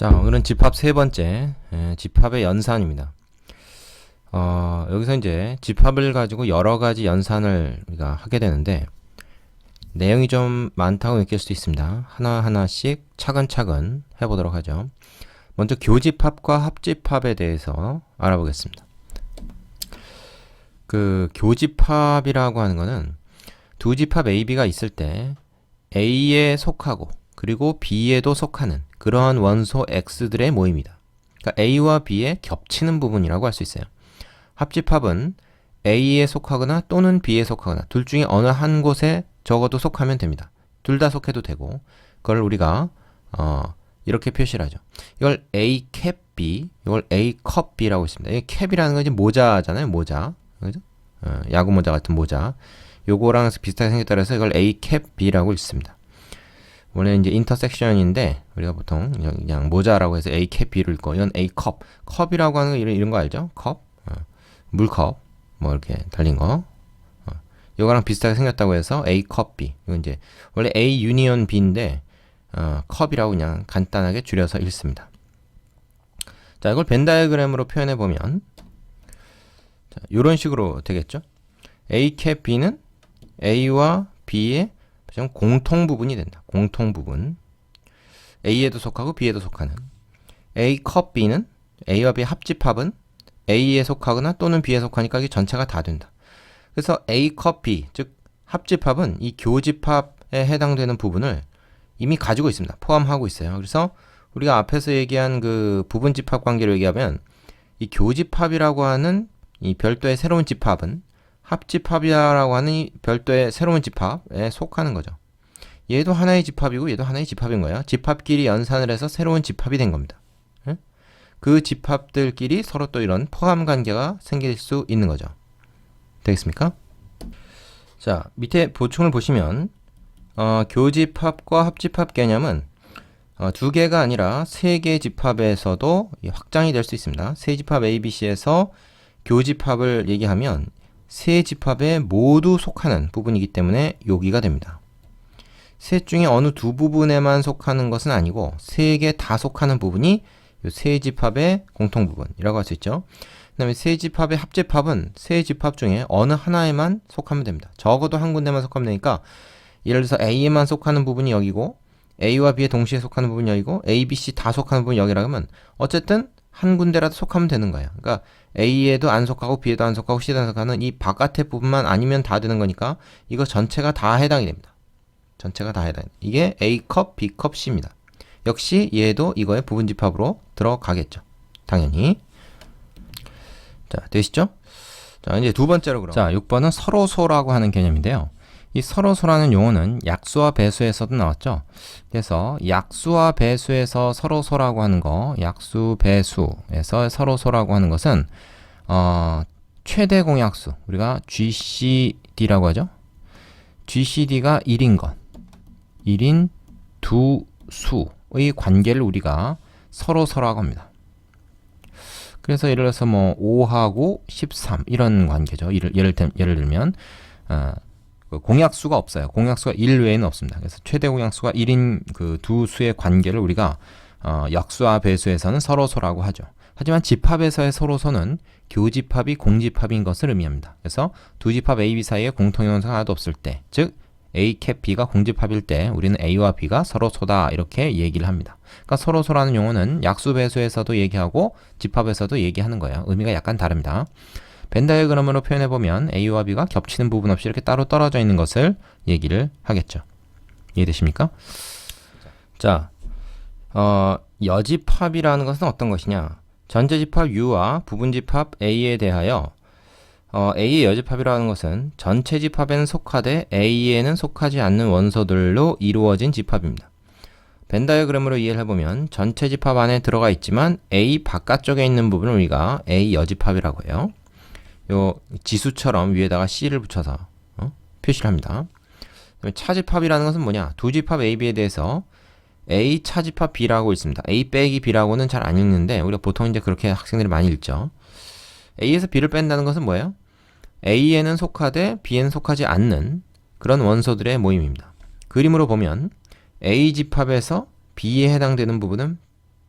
자, 오늘은 집합 세 번째, 집합의 연산입니다. 여기서 이제 집합을 가지고 여러 가지 연산을 우리가 하게 되는데, 내용이 좀 많다고 느낄 수도 있습니다. 하나하나씩 차근차근 해보도록 하죠. 먼저 교집합과 합집합에 대해서 알아보겠습니다. 그 교집합이라고 하는 거는 두 집합 A, B가 있을 때 A에 속하고 그리고 B에도 속하는 그러한 원소 X들의 모임이다. 그러니까 A와 B에 겹치는 부분이라고 할 수 있어요. 합집합은 A에 속하거나 또는 B에 속하거나 둘 중에 어느 한 곳에 적어도 속하면 됩니다. 둘 다 속해도 되고, 그걸 우리가 이렇게 표시를 하죠. 이걸 A 캡 B, 이걸 A 컵 B라고 있습니다. 이 캡이라는 건 이제 모자잖아요. 모자, 그죠? 야구 모자 같은 모자. 요거랑 비슷하게 생겼다 그래서 이걸 A 캡 B라고 읽습니다. 원래 이제 인터섹션인데 우리가 보통 그냥 모자라고 해서 A 캡 B를 읽고, 이건 A 컵. 컵이라고 하는 거 이런 거 알죠? 컵, 물컵, 뭐 이렇게 달린 거. 요거랑 비슷하게 생겼다고 해서 A 컵 B. 이건 이제 원래 A 유니언 B인데 컵이라고 그냥 간단하게 줄여서 읽습니다. 자, 이걸 벤 다이어그램으로 표현해 보면 이런 식으로 되겠죠? A 캡 B는 A와 B의 공통 부분이 된다. 공통 부분. A에도 속하고 B에도 속하는. A 컵 B는 A와 B 합집합은 A에 속하거나 또는 B에 속하니까 이게 전체가 다 된다. 그래서 A 컵 B, 즉 합집합은 이 교집합에 해당되는 부분을 이미 가지고 있습니다. 포함하고 있어요. 그래서 우리가 앞에서 얘기한 그 부분집합 관계로 얘기하면 이 교집합이라고 하는 이 별도의 새로운 집합은 합집합이라고 하는 이 별도의 새로운 집합에 속하는 거죠. 얘도 하나의 집합이고 얘도 하나의 집합인 거예요. 집합끼리 연산을 해서 새로운 집합이 된 겁니다. 그 집합들끼리 서로 또 이런 포함 관계가 생길 수 있는 거죠. 되겠습니까? 자, 밑에 보충을 보시면 교집합과 합집합 개념은 두 개가 아니라 세 개의 집합에서도 확장이 될 수 있습니다. 세 집합 A, B, C에서 교집합을 얘기하면 세 집합에 모두 속하는 부분이기 때문에 여기가 됩니다. 셋 중에 어느 두 부분에만 속하는 것은 아니고 세 개 다 속하는 부분이 이 세 집합의 공통 부분이라고 할 수 있죠. 그 다음에 세 집합의 합집합은 세 집합 중에 어느 하나에만 속하면 됩니다. 적어도 한 군데만 속하면 되니까, 예를 들어서 A에만 속하는 부분이 여기고 A와 B에 동시에 속하는 부분이 여기고 A, B, C 다 속하는 부분이 여기라고 하면 어쨌든 한 군데라도 속하면 되는 거예요. 그러니까 A에도 안 속하고 B에도 안 속하고 C에도 안 속하는 이 바깥의 부분만 아니면 다 되는 거니까 이거 전체가 다 해당이 됩니다. 전체가 다 해당이 됩니다. 이게 A컵, B컵, C입니다. 역시 얘도 이거의 부분집합으로 들어가겠죠. 당연히. 자, 되시죠? 자, 이제 두 번째로 그럼. 자, 6번은 서로소라고 하는 개념인데요. 이 서로소라는 용어는 약수와 배수에서도 나왔죠. 그래서 약수와 배수에서 서로소라고 하는 거, 약수, 배수에서 서로소라고 하는 것은 최대 공약수, 우리가 GCD라고 하죠. GCD가 1인 것, 1인 두 수의 관계를 우리가 서로소라고 합니다. 그래서 예를 들어서 뭐 5하고 13 이런 관계죠. 예를 들면 공약수가 없어요. 공약수가 1 외에는 없습니다. 그래서 최대 공약수가 1인 그 두 수의 관계를 우리가 약수와 배수에서는 서로소라고 하죠. 하지만 집합에서의 서로소는 교집합이 공집합인 것을 의미합니다. 그래서 두 집합 A, B 사이에 공통연수가 하나도 없을 때, 즉 A 캡 B가 공집합일 때 우리는 A와 B가 서로소다 이렇게 얘기를 합니다. 그러니까 서로소라는 용어는 약수 배수에서도 얘기하고 집합에서도 얘기하는 거예요. 의미가 약간 다릅니다. 벤 다이어그램으로 표현해보면 A와 B가 겹치는 부분 없이 이렇게 따로 떨어져 있는 것을 얘기를 하겠죠. 이해되십니까? 자, 여집합이라는 것은 어떤 것이냐? 전체집합 U와 부분집합 A에 대하여 A의 여집합이라는 것은 전체 집합에는 속하되 A에는 속하지 않는 원소들로 이루어진 집합입니다. 벤 다이어그램으로 이해를 해보면 전체 집합 안에 들어가 있지만 A 바깥쪽에 있는 부분을 우리가 A 여집합이라고 해요. 요 지수처럼 위에다가 C를 붙여서 표시를 합니다. 차집합이라는 것은 뭐냐? 두 집합 A, B에 대해서 A 차집합 B라고 있습니다. A 빼기 B라고는 잘 안 읽는데 우리가 보통 이제 그렇게 학생들이 많이 읽죠. A에서 B를 뺀다는 것은 뭐예요? A에는 속하되 B에는 속하지 않는 그런 원소들의 모임입니다. 그림으로 보면 A 집합에서 B에 해당되는 부분은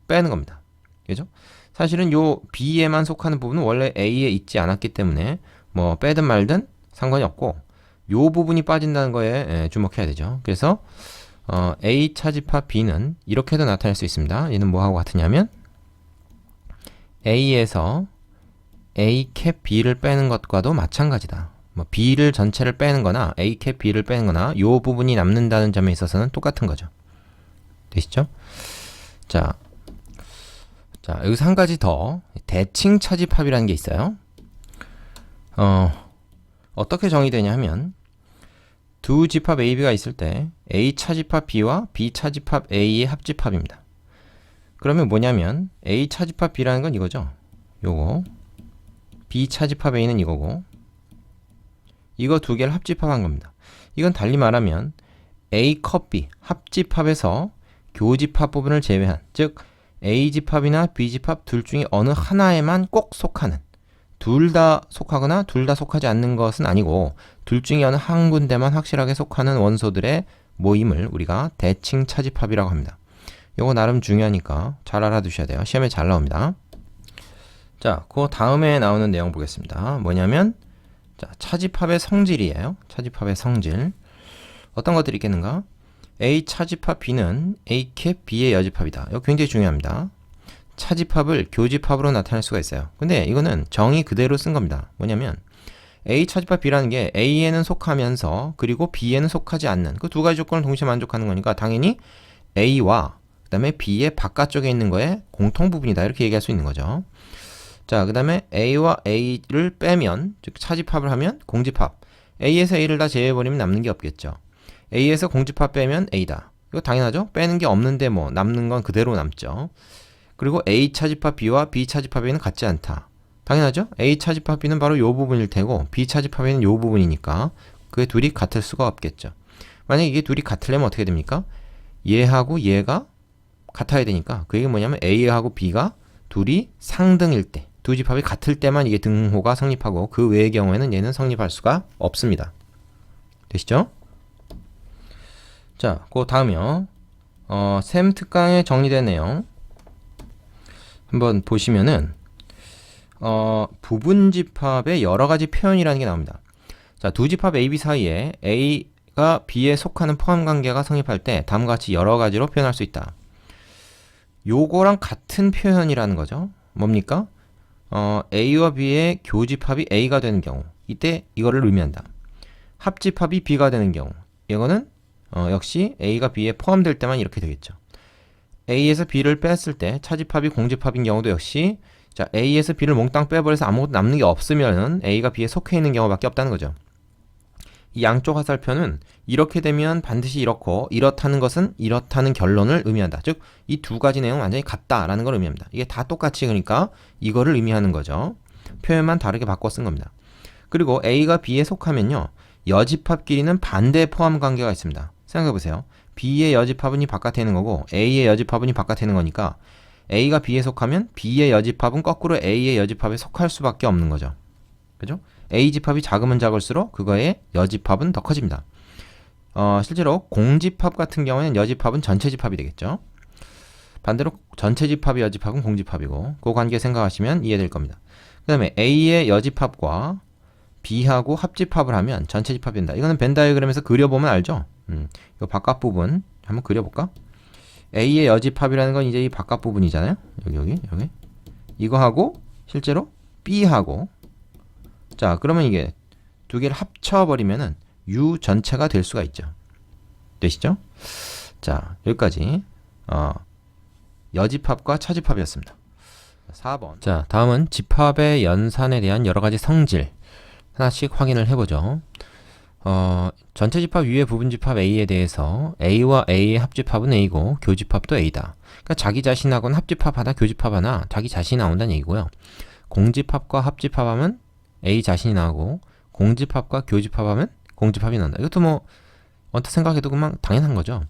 빼는 겁니다. 그죠? 사실은 요 B에만 속하는 부분은 원래 A에 있지 않았기 때문에 뭐 빼든 말든 상관이 없고 요 부분이 빠진다는 거에 주목해야 되죠. 그래서 A 차집합 B는 이렇게도 나타낼 수 있습니다. 얘는 뭐하고 같으냐면 A에서 A 캡 B를 빼는 것과도 마찬가지다. 뭐 B를 전체를 빼는 거나 A 캡 B를 빼는 거나 요 부분이 남는다는 점에 있어서는 똑같은 거죠. 되시죠? 자, 여기서 한 가지 더 대칭 차집합이라는 게 있어요. 어떻게 정의되냐 하면 두 집합 A, B가 있을 때 A 차집합 B와 B 차집합 A의 합집합입니다. 그러면 뭐냐면 A 차집합 B라는 건 이거죠. 요거 B 차집합 A는 이거고 이거 두 개를 합집합한 겁니다. 이건 달리 말하면 A 컷 B 합집합에서 교집합 부분을 제외한, 즉 A 집합이나 B 집합 둘 중에 어느 하나에만 꼭 속하는, 둘 다 속하거나 둘 다 속하지 않는 것은 아니고 둘 중에 어느 한 군데만 확실하게 속하는 원소들의 모임을 우리가 대칭 차집합이라고 합니다. 요거 나름 중요하니까 잘 알아두셔야 돼요. 시험에 잘 나옵니다. 자, 그 다음에 나오는 내용 보겠습니다. 뭐냐면 자, 차집합의 성질이에요. 차집합의 성질. 어떤 것들이 있겠는가? A 차집합 B는 A 캡 B의 여집합이다. 이거 굉장히 중요합니다. 차집합을 교집합으로 나타낼 수가 있어요. 근데 이거는 정의 그대로 쓴 겁니다. 뭐냐면 A 차집합 B라는 게 A에는 속하면서 그리고 B에는 속하지 않는 그 두 가지 조건을 동시에 만족하는 거니까 당연히 A와 그 다음에 B의 바깥쪽에 있는 거에 공통 부분이다. 이렇게 얘기할 수 있는 거죠. 자, 그 다음에 A와 A를 빼면, 즉 차집합을 하면 공집합. A에서 A를 다 제외해버리면 남는 게 없겠죠. A에서 공집합 빼면 A다. 이거 당연하죠? 빼는 게 없는데 뭐 남는 건 그대로 남죠. 그리고 A 차집합 B와 B 차집합 A는 같지 않다. 당연하죠? A 차집합 B는 바로 요 부분일 테고 B 차집합 A는 요 부분이니까 그 둘이 같을 수가 없겠죠. 만약에 이게 둘이 같으려면 어떻게 됩니까? 얘하고 얘가 같아야 되니까 그 얘기는 뭐냐면 A하고 B가 둘이 상등일 때, 두 집합이 같을 때만 이게 등호가 성립하고 그 외의 경우에는 얘는 성립할 수가 없습니다. 되시죠? 자, 그 다음이요. 샘 특강에 정리된 내용 한번 보시면은 부분집합의 여러가지 표현이라는 게 나옵니다. 자, 두 집합 A, B 사이에 A가 B에 속하는 포함관계가 성립할 때 다음과 같이 여러가지로 표현할 수 있다. 요거랑 같은 표현이라는 거죠. 뭡니까? A와 B의 교집합이 A가 되는 경우 이때 이거를 의미한다. 합집합이 B가 되는 경우 이거는 역시 A가 B에 포함될 때만 이렇게 되겠죠. A에서 B를 뺐을 때 차집합이 공집합인 경우도 역시 자, A에서 B를 몽땅 빼버려서 아무것도 남는 게 없으면은 A가 B에 속해 있는 경우밖에 없다는 거죠. 이 양쪽 화살표는 이렇게 되면 반드시 이렇고 이렇다는 것은 이렇다는 결론을 의미한다. 즉, 이 두 가지 내용은 완전히 같다라는 걸 의미합니다. 이게 다 똑같이 그러니까 이거를 의미하는 거죠. 표현만 다르게 바꿔 쓴 겁니다. 그리고 A가 B에 속하면요. 여집합끼리는 반대 포함 관계가 있습니다. 생각해보세요. B의 여집합은 이 바깥에 있는 거고 A의 여집합은 이 바깥에 있는 거니까 A가 B에 속하면 B의 여집합은 거꾸로 A의 여집합에 속할 수밖에 없는 거죠. 그죠? A 집합이 작으면 작을수록 그거의 여집합은 더 커집니다. 실제로 공집합 같은 경우에는 여집합은 전체 집합이 되겠죠. 반대로 전체 집합의 여집합은 공집합이고 그 관계 생각하시면 이해될 겁니다. 그 다음에 A의 여집합과 B하고 합집합을 하면 전체 집합이 된다. 이거는 벤 다이어그램에서 그려보면 알죠? 이 바깥 부분 한번 그려볼까? A의 여집합이라는 건 이제 이 바깥 부분이잖아요. 여기 이거하고 실제로 B하고 자, 그러면 이게 두 개를 합쳐버리면은 U 전체가 될 수가 있죠. 되시죠? 자, 여기까지 여집합과 차집합이었습니다. 4번. 자, 다음은 집합의 연산에 대한 여러 가지 성질 하나씩 확인을 해보죠. 전체 집합 위의 부분 집합 A에 대해서 A와 A의 합집합은 A고 교집합도 A다. 그러니까 자기 자신하고는 합집합 하나, 교집합 하나, 자기 자신이 나온다는 얘기고요. 공집합과 합집합하면 A 자신이 나오고 공집합과 교집합하면 공집합이 나온다. 이것도 뭐 언뜻 생각해도 그만 당연한 거죠.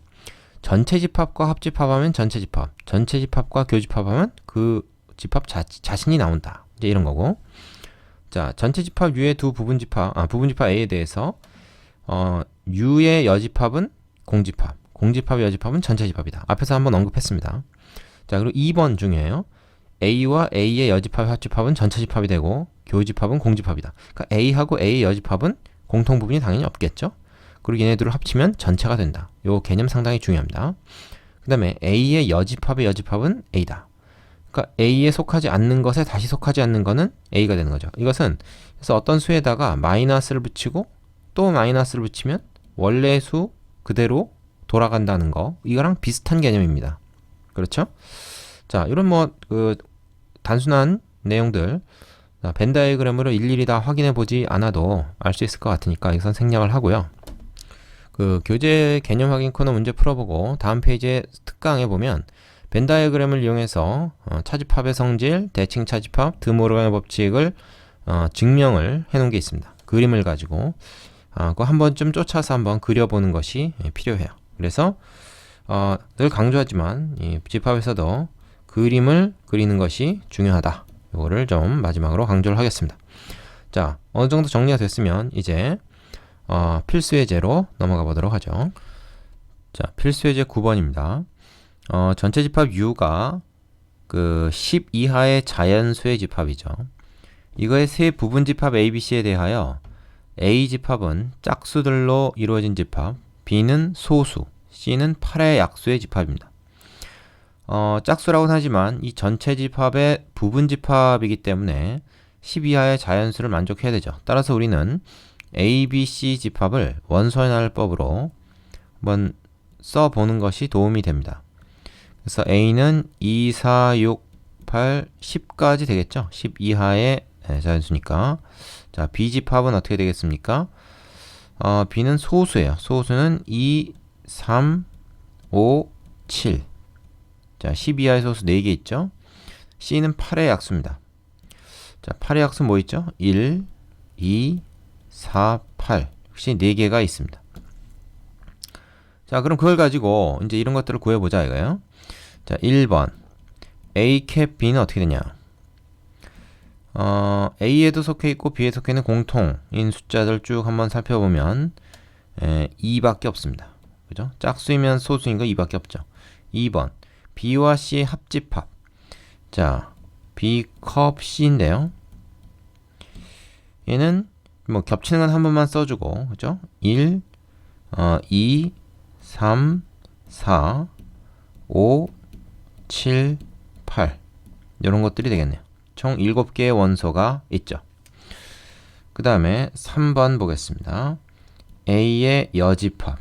전체 집합과 합집합하면 전체 집합, 전체 집합과 교집합하면 그 집합 자신이 나온다. 이제 이런 거고. 자, 전체 집합 U의 두 부분 집합 A에 대해서 U의 여집합은 공집합, 공집합의 여집합은 전체 집합이다. 앞에서 한번 언급했습니다. 자, 그리고 2번 중요해요. A와 A의 여집합, 합집합은 전체 집합이 되고 교집합은 공집합이다. 그러니까 A하고 A의 여집합은 공통 부분이 당연히 없겠죠. 그리고 얘네들을 합치면 전체가 된다. 요 개념 상당히 중요합니다. 그 다음에 A의 여집합의 여집합은 A다. 그러니까 A에 속하지 않는 것에 다시 속하지 않는 거는 A가 되는 거죠. 이것은 그래서 어떤 수에다가 마이너스를 붙이고 또 마이너스를 붙이면 원래 수 그대로 돌아간다는 거, 이거랑 비슷한 개념입니다. 그렇죠? 자, 이런 단순한 내용들 벤 다이어그램으로 일일이 다 확인해 보지 않아도 알 수 있을 것 같으니까 이것은 생략을 하고요. 교재 개념 확인 코너 문제 풀어보고 다음 페이지에 특강에 보면 벤 다이어그램을 이용해서 차집합의 성질, 대칭 차집합, 드모르간의 법칙을 증명을 해 놓은 게 있습니다. 그림을 가지고 그거 한 번쯤 쫓아서 한번 그려보는 것이 필요해요. 그래서 늘 강조하지만 이 집합에서도 그림을 그리는 것이 중요하다. 이거를 좀 마지막으로 강조를 하겠습니다. 자, 어느 정도 정리가 됐으면 이제 필수의 제로 넘어가 보도록 하죠. 자, 필수의 제 9번입니다. 전체 집합 U가 10 이하의 자연수의 집합이죠. 이거의 세 부분 집합 A, B, C에 대하여 A 집합은 짝수들로 이루어진 집합, B는 소수, C는 8의 약수의 집합입니다. 짝수라고는 하지만 이 전체 집합의 부분 집합이기 때문에 10 이하의 자연수를 만족해야 되죠. 따라서 우리는 A, B, C 집합을 원소의 나열법으로 한번 써보는 것이 도움이 됩니다. 그래서 A는 2, 4, 6, 8, 10까지 되겠죠. 10 이하의 자연수니까. 자, B 집합은 어떻게 되겠습니까? B는 소수예요. 소수는 2, 3, 5, 7. 자, 10 이하의 소수 4개 있죠. C는 8의 약수입니다. 자, 8의 약수 뭐 있죠? 1, 2, 4, 8. 역시 4개가 있습니다. 자, 그럼 그걸 가지고 이제 이런 것들을 구해보자 이거예요. 자, 1번 A 캡 B는 어떻게 되냐? A에도 속해 있고 B에 속해 있는 공통인 숫자들 쭉 한번 살펴보면 2밖에 없습니다. 그죠? 짝수이면 소수인 거 2밖에 없죠. 2번 B와 C의 합집합. 자, B 컵 C인데요. 얘는 뭐 겹치는 건 한 번만 써주고, 그죠? 1, 2, 3, 4, 5, 7, 8 이런 것들이 되겠네요. 총 7개의 원소가 있죠. 그 다음에 3번 보겠습니다. A의 여집합.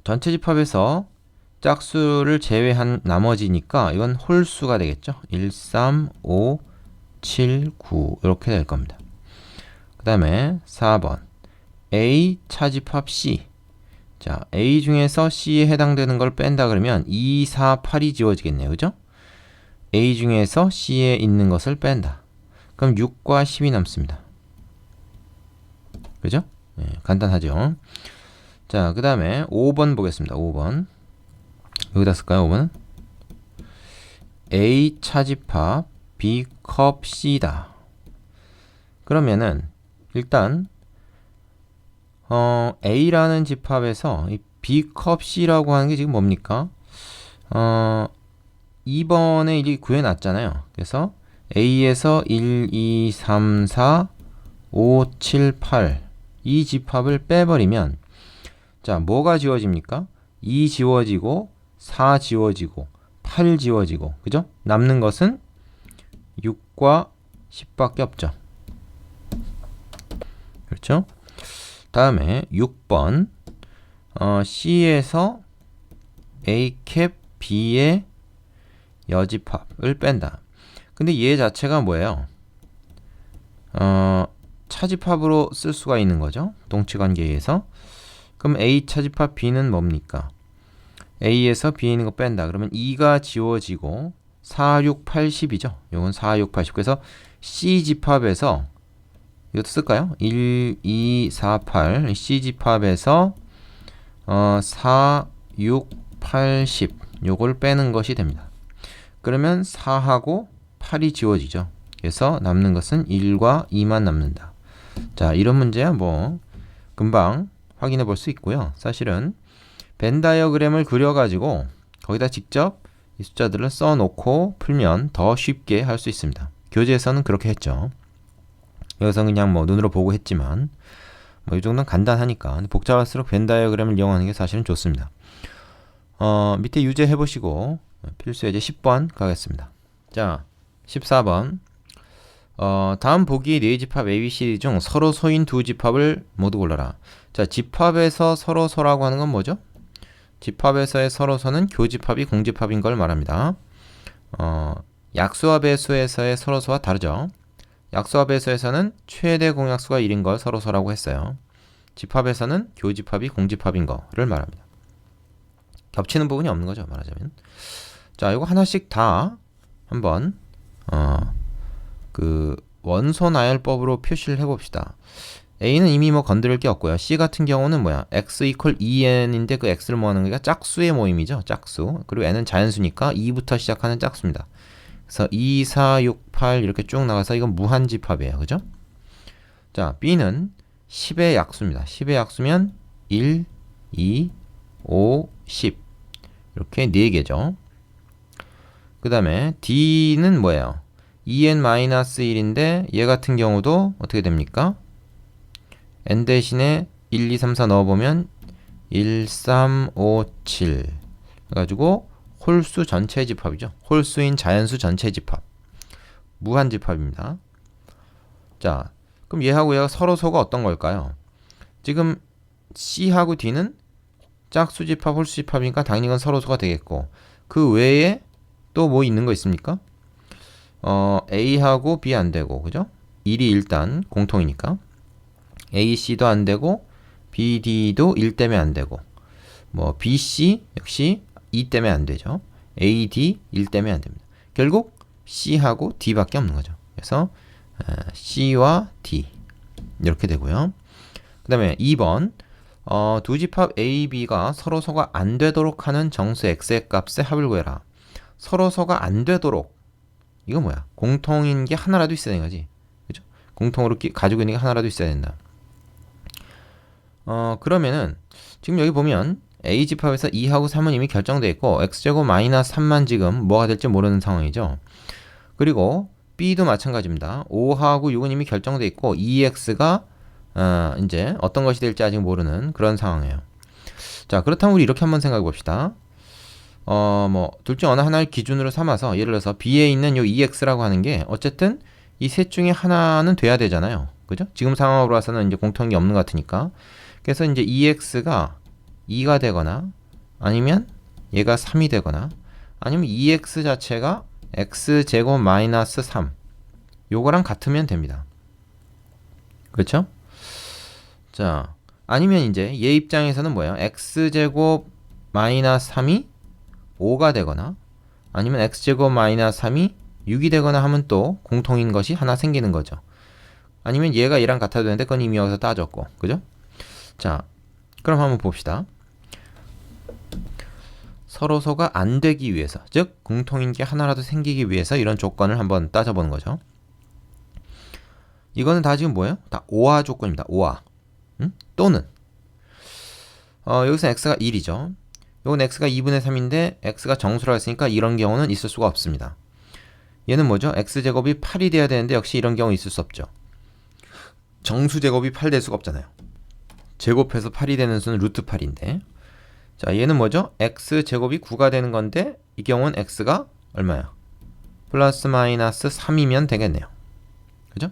전체 집합에서 짝수를 제외한 나머지니까 이건 홀수가 되겠죠. 1, 3, 5, 7, 9 이렇게 될 겁니다. 그 다음에 4번 A 차집합 C. 자, A 중에서 C에 해당되는 걸 뺀다 그러면 2, 4, 8이 지워지겠네요. 그죠? A 중에서 C에 있는 것을 뺀다. 그럼 6과 10이 남습니다. 그죠? 네, 간단하죠? 자, 그 다음에 5번 보겠습니다. 5번. 여기다 쓸까요? 5번은? A 차집합 B 컵 C다. 그러면은 일단 A라는 집합에서 이 B 컵 C라고 하는 게 지금 뭡니까? 2번에 이게 구해놨잖아요. 그래서 A에서 1, 2, 3, 4, 5, 7, 8 이 집합을 빼버리면 자, 뭐가 지워집니까? 2 지워지고 4 지워지고 8 지워지고, 그죠? 남는 것은 6과 10밖에 없죠. 그렇죠? 다음에 6번 C에서 A 캡 B의 여집합을 뺀다. 근데 얘 자체가 뭐예요? 차집합으로 쓸 수가 있는 거죠. 동치관계에 의해서. 그럼 A 차집합 B는 뭡니까? A에서 B에 있는 거 뺀다. 그러면 2가 지워지고 4, 6, 8, 10이죠. 이건 4, 6, 8, 10. 그래서 C 집합에서 이것도 쓸까요? 1, 2, 4, 8 C 집합에서 4, 6, 8, 10 요걸 빼는 것이 됩니다. 그러면 4하고 8이 지워지죠. 그래서 남는 것은 1과 2만 남는다. 자, 이런 문제야 뭐 금방 확인해 볼 수 있고요. 사실은 벤 다이어그램을 그려가지고 거기다 직접 이 숫자들을 써놓고 풀면 더 쉽게 할 수 있습니다. 교재에서는 그렇게 했죠. 여기서 그냥 뭐 눈으로 보고 했지만 뭐 이 정도는 간단하니까. 복잡할수록 벤 다이어그램을 이용하는 게 사실은 좋습니다. 밑에 유제 해보시고 필수 예제 10번 가겠습니다. 자, 14번. 다음 보기 네 집합 ABC 중 서로 소인 두 집합을 모두 골라라. 자, 집합에서 서로 소라고 하는 건 뭐죠? 집합에서의 서로 소는 교집합이 공집합인 걸 말합니다. 약수와 배수에서의 서로 소와 다르죠. 약수와 배수에서는 최대 공약수가 1인 걸 서로 소라고 했어요. 집합에서는 교집합이 공집합인 거를 말합니다. 겹치는 부분이 없는 거죠, 말하자면. 자, 이거 하나씩 다 한번 그 원소 나열법으로 표시를 해봅시다. A는 이미 뭐 건드릴 게 없고요. C 같은 경우는 뭐야? x 이퀄 2n인데 그 x를 모으는 게 짝수의 모임이죠. 짝수. 그리고 n은 자연수니까 2부터 시작하는 짝수입니다. 그래서 2, 4, 6, 8 이렇게 쭉 나가서 이건 무한집합이에요. 그죠? 자, B는 10의 약수입니다. 10의 약수면 1, 2, 5, 10 이렇게 4개죠. 그 다음에 D는 뭐예요? 2n-1인데 얘 같은 경우도 어떻게 됩니까? n 대신에 1, 2, 3, 4 넣어보면 1, 3, 5, 7 해가지고 홀수 전체 집합이죠. 홀수인 자연수 전체 집합. 무한집합입니다. 자, 그럼 얘하고 얘가 서로 소가 어떤 걸까요? 지금 C하고 D는 짝수집합, 홀수집합이니까 당연히 이건 서로 소가 되겠고, 그 외에 또 뭐 있는 거 있습니까? A하고 B 안 되고, 그죠? 1이 일단 공통이니까. A, C도 안 되고, B, D도 1 때문에 안 되고, 뭐 B, C 역시 2 때문에 안 되죠. A, D 1 때문에 안 됩니다. 결국 C하고 D밖에 없는 거죠. 그래서 C와 D 이렇게 되고요. 그 다음에 2번 두 집합 A, B가 서로 소가 안 되도록 하는 정수 X의 값의 합을 구해라. 서로 소가 안 되도록 이거 뭐야? 공통인 게 하나라도 있어야 되는 거지. 그죠? 공통으로 가지고 있는 게 하나라도 있어야 된다. 그러면은 지금 여기 보면 A 집합에서 2하고 3은 이미 결정되어 있고 x제곱 마이너스 3만 지금 뭐가 될지 모르는 상황이죠. 그리고 B도 마찬가지입니다. 5하고 6은 이미 결정되어 있고 2x가 이제 어떤 것이 될지 아직 모르는 그런 상황이에요. 자, 그렇다면 우리 이렇게 한번 생각해 봅시다. 뭐 둘 중 어느 하나를 기준으로 삼아서 예를 들어서 B에 있는 요 2x라고 하는 게 어쨌든 이 셋 중에 하나는 돼야 되잖아요. 그죠? 지금 상황으로 봐서는 이제 공통이 없는 것 같으니까. 그래서 이제 2x가 2가 되거나 아니면 얘가 3이 되거나 아니면 2x 자체가 x제곱 마이너스 3 요거랑 같으면 됩니다. 그렇죠? 자, 아니면 이제 얘 입장에서는 뭐예요? x제곱 마이너스 3이 5가 되거나 아니면 x제곱 마이너스 3이 6이 되거나 하면 또 공통인 것이 하나 생기는 거죠. 아니면 얘가 얘랑 같아도 되는데 그건 이미 여기서 따졌고, 그죠? 자, 그럼 한번 봅시다. 서로 소가 안 되기 위해서, 즉 공통인 게 하나라도 생기기 위해서 이런 조건을 한번 따져보는 거죠. 이거는 다 지금 뭐예요? 다 오화 조건입니다. 오화. 또는 여기서 x가 1이죠. 요건 x가 2분의 3인데 x가 정수라고 했으니까 이런 경우는 있을 수가 없습니다. 얘는 뭐죠? x제곱이 8이 돼야 되는데 역시 이런 경우 있을 수 없죠. 정수제곱이 8 될 수가 없잖아요. 제곱해서 8이 되는 수는 루트 8인데 자, 얘는 뭐죠? x제곱이 9가 되는 건데 이 경우는 x가 얼마야? 플러스 마이너스 3이면 되겠네요. 그죠?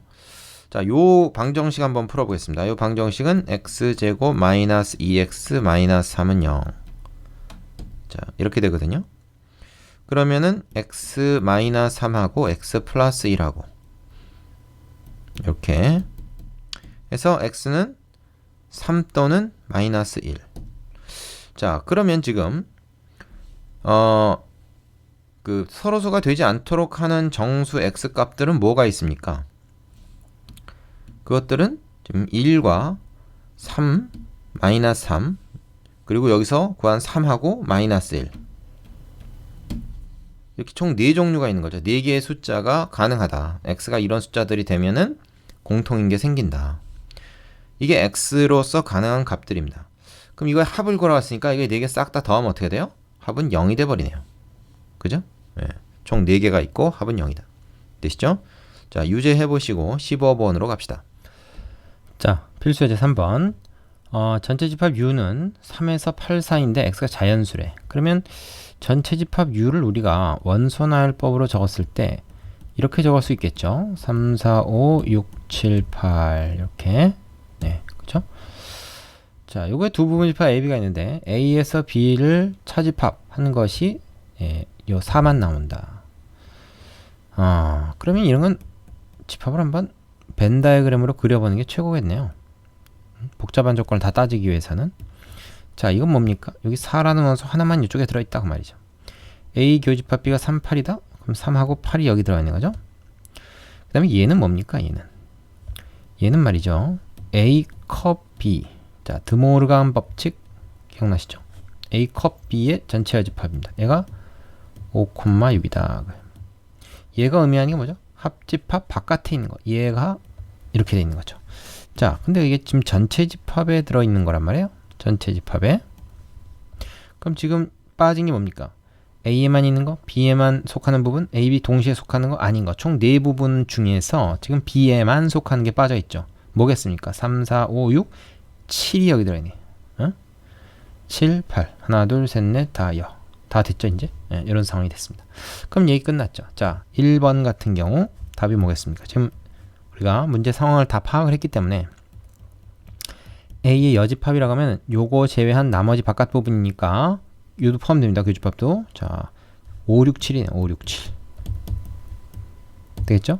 자, 요 방정식 한번 풀어보겠습니다. 요 방정식은 x제곱 마이너스 2x 마이너스 3은 0. 자, 이렇게 되거든요. 그러면은 x 마이너스 3하고 x 플러스 1하고 이렇게 해서 x는 3 또는 마이너스 1. 자, 그러면 지금 그 서로소가 되지 않도록 하는 정수 x 값들은 뭐가 있습니까? 그것들은 지금 1과 3, 마이너스 3, 그리고 여기서 구한 3하고 마이너스 1. 이렇게 총 4종류가 있는 거죠. 4개의 숫자가 가능하다. x가 이런 숫자들이 되면은 공통인 게 생긴다. 이게 x로서 가능한 값들입니다. 그럼 이거의 합을 구하왔으니까 이게 4개 싹 다 더하면 어떻게 돼요? 합은 0이 돼버리네요. 그죠? 예. 총 4개가 있고 합은 0이다. 되시죠? 자, 유제 해보시고 15번으로 갑시다. 자, 필수 예제 3번. 전체 집합 U는 3에서 8 사이인데 X가 자연수래. 그러면 전체 집합 U를 우리가 원소 나열법으로 적었을 때 이렇게 적을 수 있겠죠. 3, 4, 5, 6, 7, 8 이렇게. 네, 그렇죠? 자, 요거에 두 부분 집합 AB가 있는데 A에서 B를 차집합하는 것이 요 4만 나온다. 그러면 이런 건 집합을 한번 벤 다이어그램으로 그려보는 게 최고겠네요. 복잡한 조건을 다 따지기 위해서는. 자, 이건 뭡니까? 여기 4라는 원소 하나만 이쪽에 들어있다고 말이죠. A 교집합 B가 3, 8이다? 그럼 3하고 8이 여기 들어가 있는 거죠. 그 다음에 얘는 뭡니까? 얘는 말이죠. A 컵 B. 자, 드모르간 법칙 기억나시죠? A 컵 B의 전체 여집합입니다. 얘가 5,6이다. 얘가 의미하는 게 뭐죠? 합집합 바깥에 있는 거. 얘가 이렇게 돼 있는 거죠. 자, 근데 이게 지금 전체 집합에 들어있는 거란 말이에요. 전체 집합에. 그럼 지금 빠진 게 뭡니까? A에만 있는 거, B에만 속하는 부분, A, B 동시에 속하는 거, 아닌 거. 총 4부분 중에서 지금 B에만 속하는 게 빠져있죠. 뭐겠습니까? 3, 4, 5, 6, 7이 여기 들어있네. 7, 8. 하나, 둘, 셋, 넷, 다 됐죠, 이제? 네, 이런 상황이 됐습니다. 그럼 얘기 끝났죠. 자, 1번 같은 경우 답이 뭐겠습니까? 지금 우리가 문제 상황을 다 파악을 했기 때문에 A의 여집합이라고 하면 요거 제외한 나머지 바깥 부분이니까 요도 포함됩니다. 교집합도. 자, 5, 6, 7이네. 5, 6, 7. 되겠죠?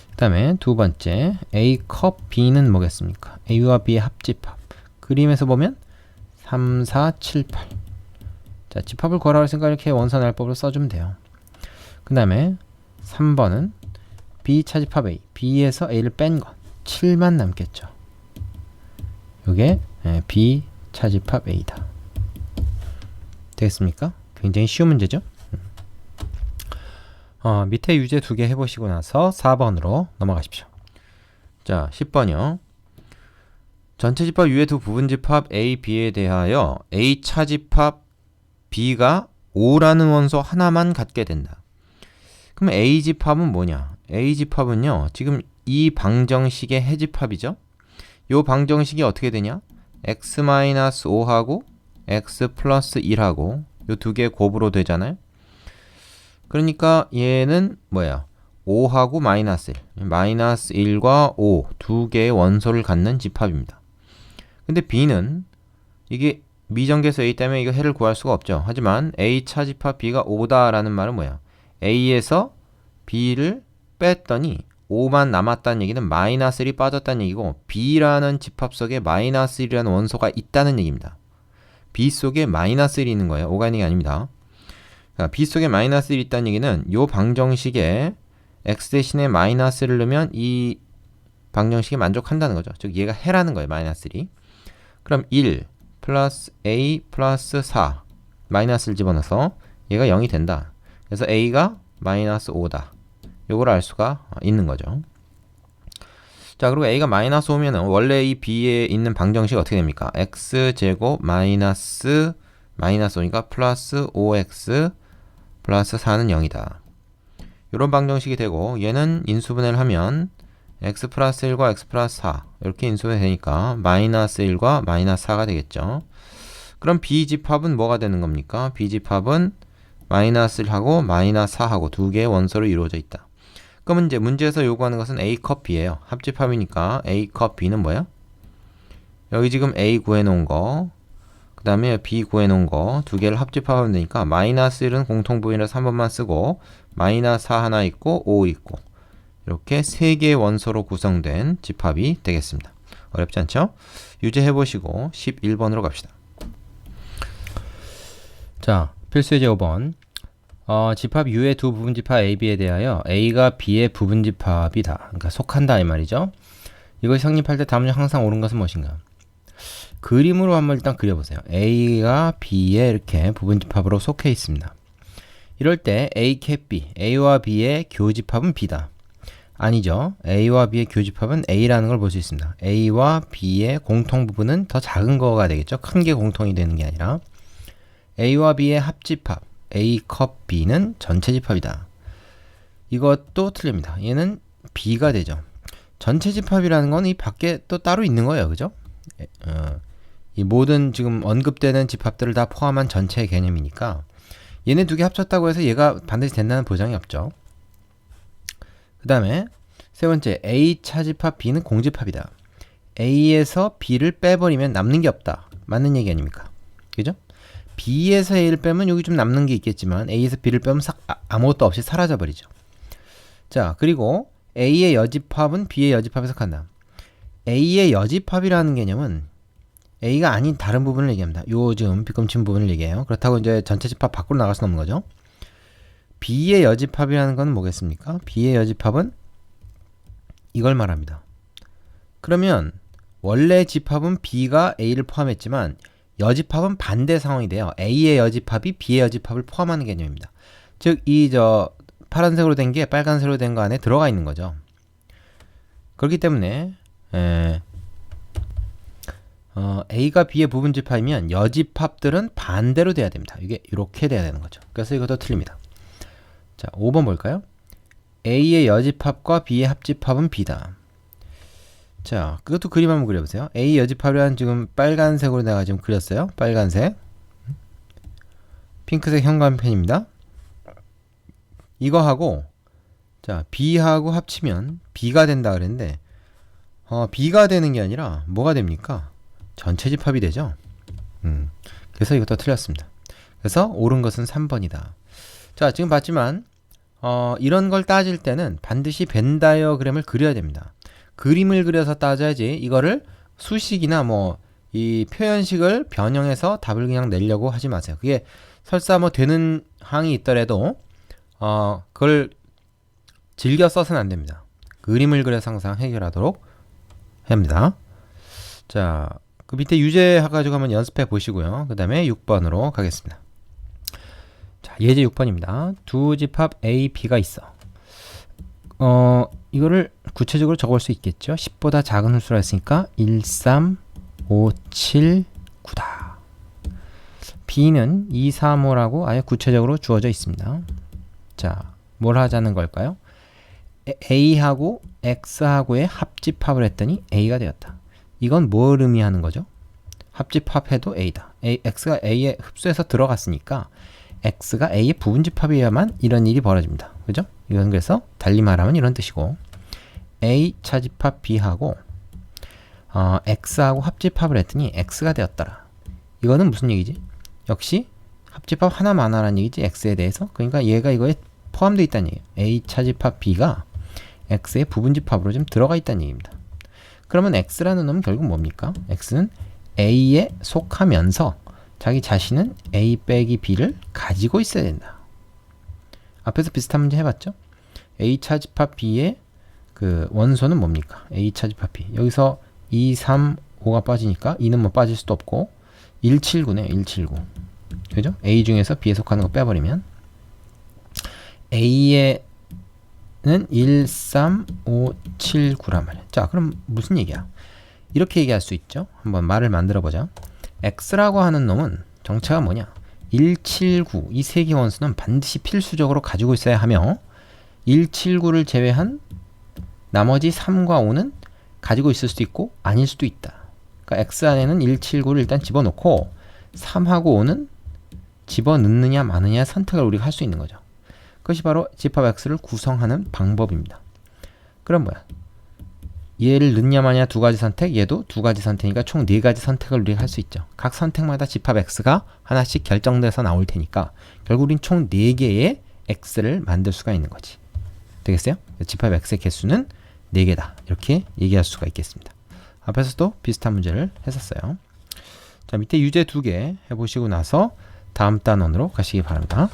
그 다음에 두 번째 A 컵 B는 뭐겠습니까? A와 B의 합집합. 그림에서 보면 3, 4, 7, 8. 자, 집합을 구하라고 했으니까 이렇게 원소나열법으로 써주면 돼요. 그 다음에 3번은 B 차집합 A. B에서 A를 뺀 것. 7만 남겠죠. 요게 B 차집합 A다. 되겠습니까? 굉장히 쉬운 문제죠? 밑에 유제 2개 해보시고 나서 4번으로 넘어가십시오. 자, 10번이요. 전체 집합 U의 두 부분 집합 A, B에 대하여 A 차집합 B가 5라는 원소 하나만 갖게 된다. 그럼 A 집합은 뭐냐? A 집합은요, 지금 이 방정식의 해집합이죠. 요 방정식이 어떻게 되냐? x-5하고 x 플러스 1하고 요 두 개 곱으로 되잖아요. 그러니까 얘는 뭐야? 5하고 마이너스 1. 마이너스 1과 5 두 개의 원소를 갖는 집합입니다. 근데 B는 이게 미정계수 A 때문에 이거 해를 구할 수가 없죠. 하지만 A 차집합 B가 5다라는 말은 뭐야? A에서 B를 뺐더니 5만 남았다는 얘기는 마이너스 1이 빠졌다는 얘기고 B라는 집합 속에 마이너스 1이라는 원소가 있다는 얘기입니다. B 속에 마이너스 1이 있는 거예요. 5가 있는 게 아닙니다. 그러니까 B 속에 마이너스 1이 있다는 얘기는 이 방정식에 X 대신에 마이너스 1을 넣으면 이 방정식에 만족한다는 거죠. 즉 얘가 해라는 거예요. 마이너스 1이. 그럼 1 플러스 A 플러스 4 마이너스를 집어넣어서 얘가 0이 된다. 그래서 A가 마이너스 5다. 요걸 알 수가 있는 거죠. 자, 그리고 A가 마이너스 5면은 원래 이 B에 있는 방정식이 어떻게 됩니까? X제곱 마이너스 5니까 플러스 5X 플러스 4는 0이다. 요런 방정식이 되고 얘는 인수분해를 하면 X 플러스 1과 X 플러스 4 이렇게 인수분해 되니까 마이너스 1과 마이너스 4가 되겠죠. 그럼 B집합은 뭐가 되는 겁니까? B집합은 마이너스 1하고 마이너스 4하고 두 개의 원소로 이루어져 있다. 그러면 이제 문제에서 요구하는 것은 A 컵 B예요. 합집합이니까 A 컵 B는 뭐야? 여기 지금 A 구해놓은 거, 그 다음에 B 구해놓은 거 두 개를 합집하면 되니까 마이너스 1은 공통부분이라서 한 번만 쓰고 마이너스 4 하나 있고 5 있고 이렇게 세 개의 원소로 구성된 집합이 되겠습니다. 어렵지 않죠? 유제해보시고 11번으로 갑시다. 자, 필수예제 5번. 집합 U의 두 부분 집합 A, B에 대하여 A가 B의 부분 집합이다. 그러니까 속한다 이 말이죠. 이것이 성립할 때 다음 중 항상 옳은 것은 무엇인가? 그림으로 한번 일단 그려보세요. A가 B에 이렇게 부분 집합으로 속해 있습니다. 이럴 때 A 캡 B, A와 B의 교집합은 B다. 아니죠. A와 B의 교집합은 A라는 걸 볼 수 있습니다. A와 B의 공통 부분은 더 작은 거가 되겠죠. 큰 게 공통이 되는 게 아니라 A와 B의 합집합 A 컵 B는 전체 집합이다. 이것도 틀립니다. 얘는 B가 되죠. 전체 집합이라는 건 이 밖에 또 따로 있는 거예요. 그죠? 이 모든 지금 언급되는 집합들을 다 포함한 전체의 개념이니까 얘네 두 개 합쳤다고 해서 얘가 반드시 된다는 보장이 없죠. 그 다음에 세 번째, A 차집합 B는 공집합이다. A에서 B를 빼버리면 남는 게 없다. 맞는 얘기 아닙니까? 그죠? B에서 A를 빼면 여기 좀 남는 게 있겠지만 A에서 B를 빼면 아무것도 없이 사라져버리죠. 자, 그리고 A의 여집합은 B의 여집합에 속한다. A의 여집합이라는 개념은 A가 아닌 다른 부분을 얘기합니다. 요 지금 빗검친 부분을 얘기해요. 그렇다고 이제 전체 집합 밖으로 나갈 수는 없는 거죠. B의 여집합이라는 건 뭐겠습니까? B의 여집합은 이걸 말합니다. 그러면 원래 집합은 B가 A를 포함했지만 여집합은 반대 상황이 돼요. A의 여집합이 B의 여집합을 포함하는 개념입니다. 즉, 이 파란색으로 된 게 빨간색으로 된 거 안에 들어가 있는 거죠. 그렇기 때문에 A가 B의 부분 집합이면 여집합들은 반대로 돼야 됩니다. 이게 이렇게 돼야 되는 거죠. 그래서 이것도 틀립니다. 자, 5번 볼까요? A의 여집합과 B의 합집합은 B다. 자, 그것도 그림 한번 그려보세요. A 여집합이란 지금 빨간색으로 내가 지금 그렸어요. 빨간색. 핑크색 현관펜입니다. 이거하고 자, B하고 합치면 B가 된다 그랬는데 B가 되는 게 아니라 뭐가 됩니까? 전체 집합이 되죠. 그래서 이것도 틀렸습니다. 그래서 옳은 것은 3번이다. 자, 지금 봤지만 이런 걸 따질 때는 반드시 벤 다이어그램을 그려야 됩니다. 그림을 그려서 따져야지 이거를 수식이나 이 표현식을 변형해서 답을 그냥 내려고 하지 마세요. 그게 설사 되는 항이 있더라도 그걸 즐겨 써서는 안 됩니다. 그림을 그려서 항상 해결하도록 합니다. 자, 그 밑에 유제 가지고 한번 연습해 보시고요. 그 다음에 6번으로 가겠습니다. 자, 예제 6번입니다. 두 집합 A, B가 있어. 이거를 구체적으로 적을 수 있겠죠. 10보다 작은 홀수라 했으니까 1, 3, 5, 7, 9다. B는 2, 3, 5라고 아예 구체적으로 주어져 있습니다. 자, 뭘 하자는 걸까요? A하고 X하고의 합집합을 했더니 A가 되었다. 이건 뭘 의미하는 거죠? 합집합해도 A다. X가 A에 흡수해서 들어갔으니까 X가 A의 부분집합이어야만 이런 일이 벌어집니다. 그죠? 이건 그래서 달리 말하면 이런 뜻이고 A 차집합 B하고 X하고 합집합을 했더니 X가 되었더라. 이거는 무슨 얘기지? 역시 합집합 하나만 하라는 얘기지 X에 대해서. 그러니까 얘가 이거에 포함되어 있다는 얘기예요. A 차집합 B가 X의 부분집합으로 좀 들어가 있다는 얘기입니다. 그러면 X라는 놈은 결국 뭡니까? X는 A에 속하면서 자기 자신은 A 빼기 B를 가지고 있어야 된다. 앞에서 비슷한 문제 해봤죠? A 차집합 B의 그 원소는 뭡니까? A 차집합 B. 여기서 2, 3, 5가 빠지니까 2는 빠질 수도 없고 179네. 179. 그죠? A 중에서 B에 속하는 거 빼버리면 A에는 1, 3, 5, 7, 9란 말이야. 자, 그럼 무슨 얘기야? 이렇게 얘기할 수 있죠? 한번 말을 만들어 보자. X라고 하는 놈은 정체가 뭐냐? 1, 7, 9 이 세 개 원수는 반드시 필수적으로 가지고 있어야 하며 1, 7, 9를 제외한 나머지 3과 5는 가지고 있을 수도 있고 아닐 수도 있다. 그러니까 X 안에는 1, 7, 9를 일단 집어넣고 3하고 5는 집어넣느냐 마느냐 선택을 우리가 할 수 있는 거죠. 그것이 바로 집합 X를 구성하는 방법입니다. 그럼 뭐야? 얘를 넣냐 마냐 두 가지 선택, 얘도 두 가지 선택이니까 총 네 가지 선택을 우리가 할 수 있죠. 각 선택마다 집합 X가 하나씩 결정돼서 나올 테니까 결국 우린 총 4개의 X를 만들 수가 있는 거지. 되겠어요? 집합 X의 개수는 4개다. 이렇게 얘기할 수가 있겠습니다. 앞에서도 비슷한 문제를 했었어요. 자, 밑에 유제 2개 해보시고 나서 다음 단원으로 가시기 바랍니다.